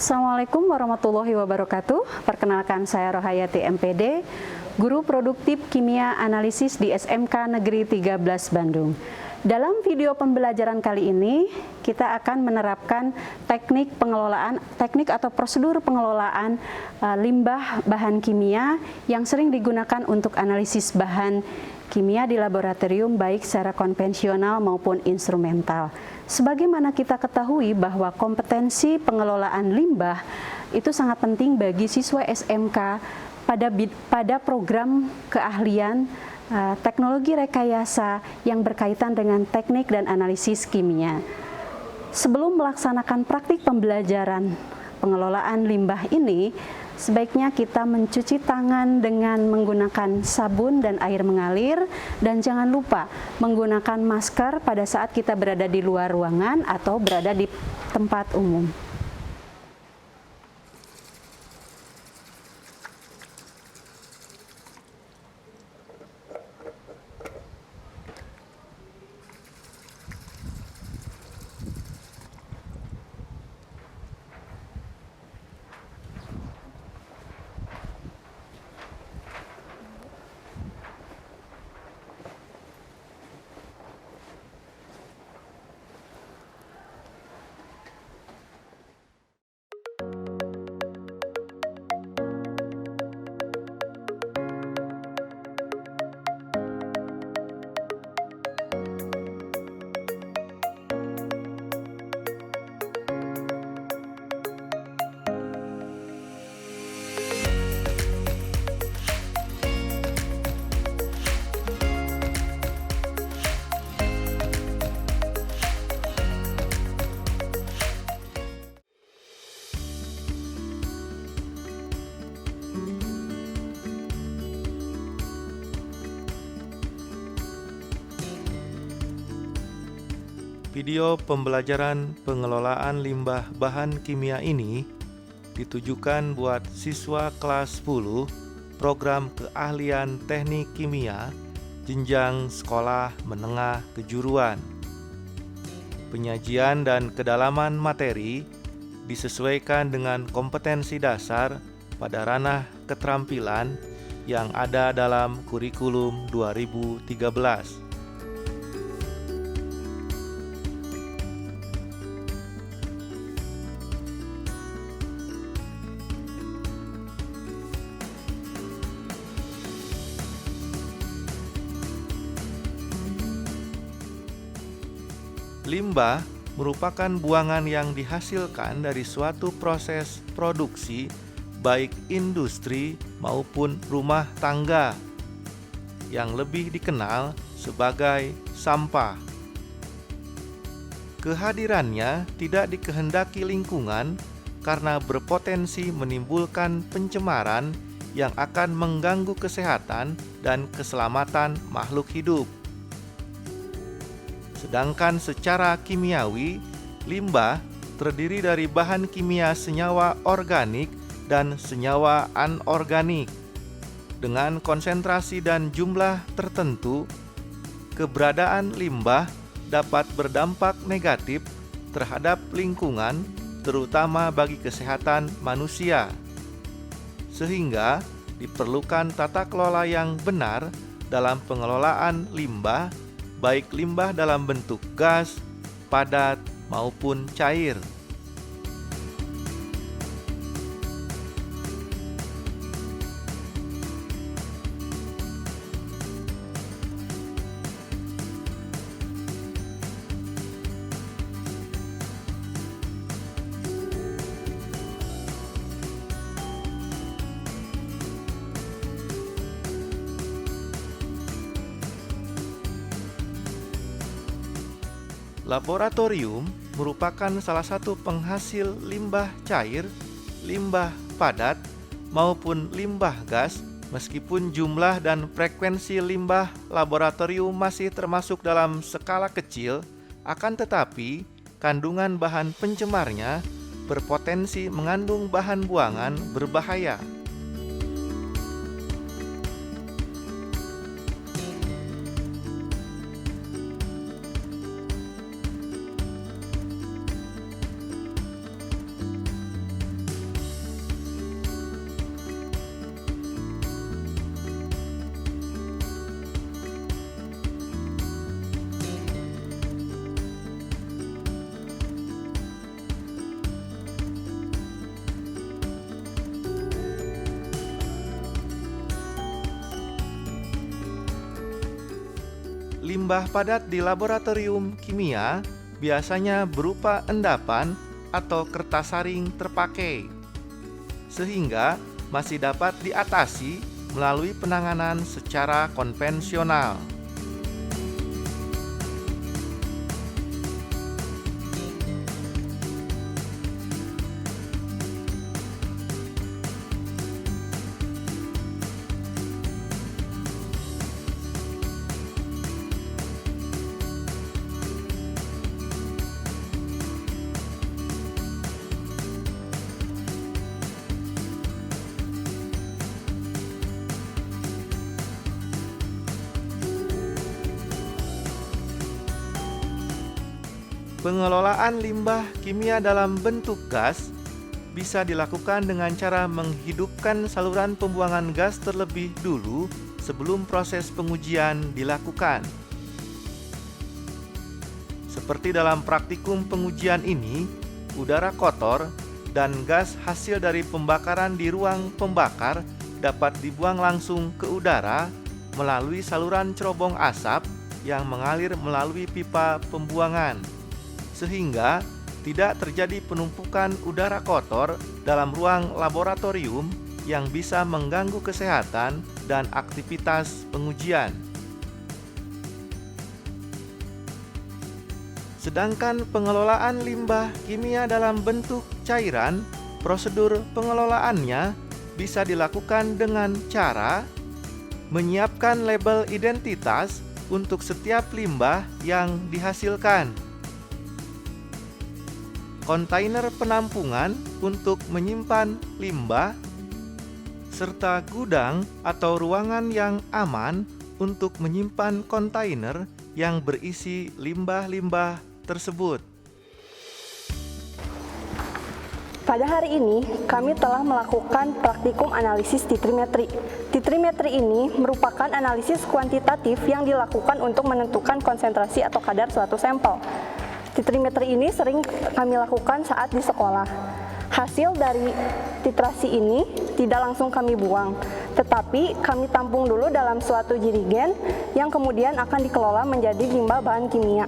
Assalamualaikum warahmatullahi wabarakatuh. Perkenalkan, saya Rohayati MPD, Guru Produktif Kimia Analisis di SMK Negeri 13 Bandung. Dalam video pembelajaran kali ini, kita akan menerapkan teknik atau prosedur pengelolaan limbah bahan kimia yang sering digunakan untuk analisis bahan kimia di laboratorium baik secara konvensional maupun instrumental. Sebagaimana kita ketahui bahwa kompetensi pengelolaan limbah itu sangat penting bagi siswa SMK pada program keahlian teknologi rekayasa yang berkaitan dengan teknik dan analisis kimia. Sebelum melaksanakan praktik pembelajaran pengelolaan limbah ini, sebaiknya kita mencuci tangan dengan menggunakan sabun dan air mengalir, dan jangan lupa menggunakan masker pada saat kita berada di luar ruangan atau berada di tempat umum. Video pembelajaran pengelolaan limbah bahan kimia ini ditujukan buat siswa kelas 10 program keahlian teknik kimia jenjang sekolah menengah kejuruan. Penyajian dan kedalaman materi disesuaikan dengan kompetensi dasar pada ranah keterampilan yang ada dalam kurikulum 2013. Limbah merupakan buangan yang dihasilkan dari suatu proses produksi baik industri maupun rumah tangga yang lebih dikenal sebagai sampah. Kehadirannya tidak dikehendaki lingkungan karena berpotensi menimbulkan pencemaran yang akan mengganggu kesehatan dan keselamatan makhluk hidup. Sedangkan secara kimiawi, limbah terdiri dari bahan kimia senyawa organik dan senyawa anorganik. Dengan konsentrasi dan jumlah tertentu, keberadaan limbah dapat berdampak negatif terhadap lingkungan, terutama bagi kesehatan manusia. Sehingga diperlukan tata kelola yang benar dalam pengelolaan limbah, baik limbah dalam bentuk gas, padat, maupun cair. Laboratorium merupakan salah satu penghasil limbah cair, limbah padat, maupun limbah gas, meskipun jumlah dan frekuensi limbah laboratorium masih termasuk dalam skala kecil, akan tetapi kandungan bahan pencemarnya berpotensi mengandung bahan buangan berbahaya. limbah padat di laboratorium kimia biasanya berupa endapan atau kertas saring terpakai, sehingga masih dapat diatasi melalui penanganan secara konvensional. Pengelolaan limbah kimia dalam bentuk gas bisa dilakukan dengan cara menghidupkan saluran pembuangan gas terlebih dulu sebelum proses pengujian dilakukan. Seperti dalam praktikum pengujian ini, udara kotor dan gas hasil dari pembakaran di ruang pembakar dapat dibuang langsung ke udara melalui saluran cerobong asap yang mengalir melalui pipa pembuangan, sehingga tidak terjadi penumpukan udara kotor dalam ruang laboratorium yang bisa mengganggu kesehatan dan aktivitas pengujian. Sedangkan pengelolaan limbah kimia dalam bentuk cairan, prosedur pengelolaannya bisa dilakukan dengan cara menyiapkan label identitas untuk setiap limbah yang dihasilkan, kontainer penampungan untuk menyimpan limbah, serta gudang atau ruangan yang aman untuk menyimpan kontainer yang berisi limbah-limbah tersebut. Pada hari ini, kami telah melakukan praktikum analisis titrimetri. Titrimetri ini merupakan analisis kuantitatif yang dilakukan untuk menentukan konsentrasi atau kadar suatu sampel. Titrimetri ini sering kami lakukan saat di sekolah. Hasil dari titrasi ini tidak langsung kami buang, tetapi kami tampung dulu dalam suatu jerigen yang kemudian akan dikelola menjadi limbah bahan kimia.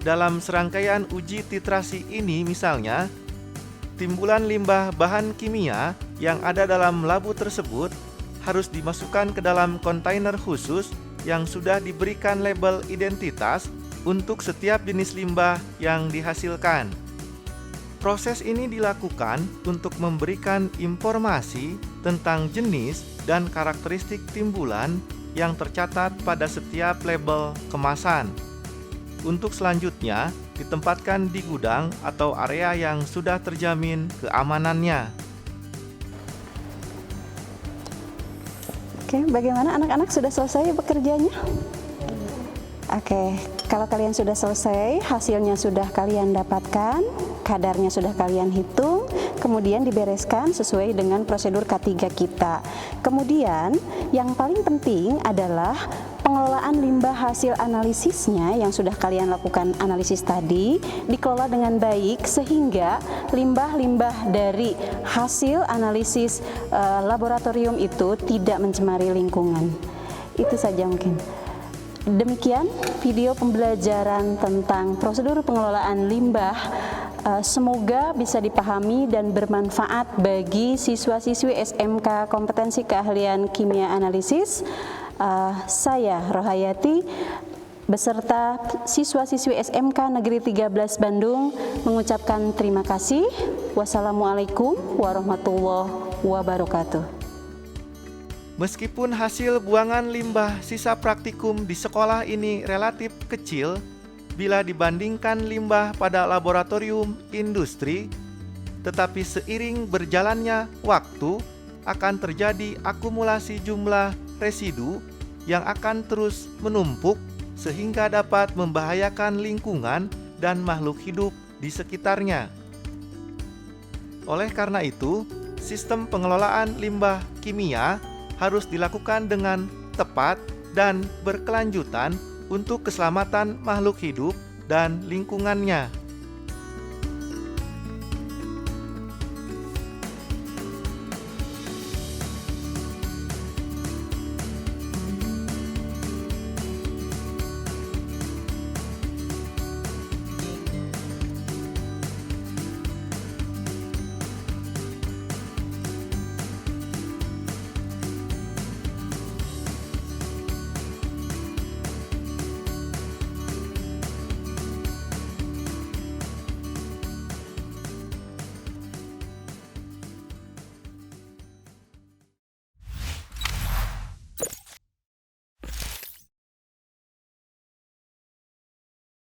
Dalam serangkaian uji titrasi ini misalnya, timbulan limbah bahan kimia yang ada dalam labu tersebut harus dimasukkan ke dalam kontainer khusus yang sudah diberikan label identitas untuk setiap jenis limbah yang dihasilkan. Proses ini dilakukan untuk memberikan informasi tentang jenis dan karakteristik timbulan yang tercatat pada setiap label kemasan. Untuk selanjutnya, ditempatkan di gudang atau area yang sudah terjamin keamanannya. Oke, bagaimana anak-anak sudah selesai bekerjanya? Oke, kalau kalian sudah selesai, hasilnya sudah kalian dapatkan, kadarnya sudah kalian hitung, kemudian dibereskan sesuai dengan prosedur K3 kita. Kemudian, yang paling penting adalah pengelolaan limbah hasil analisisnya yang sudah kalian lakukan analisis tadi dikelola dengan baik sehingga limbah-limbah dari hasil analisis laboratorium itu tidak mencemari lingkungan. Itu saja mungkin. Demikian video pembelajaran tentang prosedur pengelolaan limbah. Semoga bisa dipahami dan bermanfaat bagi siswa-siswi SMK Kompetensi Keahlian Kimia Analisis. Saya Rohayati beserta siswa-siswi SMK Negeri 13 Bandung mengucapkan terima kasih. Wassalamualaikum warahmatullahi wabarakatuh. Meskipun hasil buangan limbah sisa praktikum di sekolah ini relatif kecil bila dibandingkan limbah pada laboratorium industri, tetapi seiring berjalannya waktu akan terjadi akumulasi jumlah residu yang akan terus menumpuk sehingga dapat membahayakan lingkungan dan makhluk hidup di sekitarnya. Oleh karena itu, sistem pengelolaan limbah kimia harus dilakukan dengan tepat dan berkelanjutan untuk keselamatan makhluk hidup dan lingkungannya.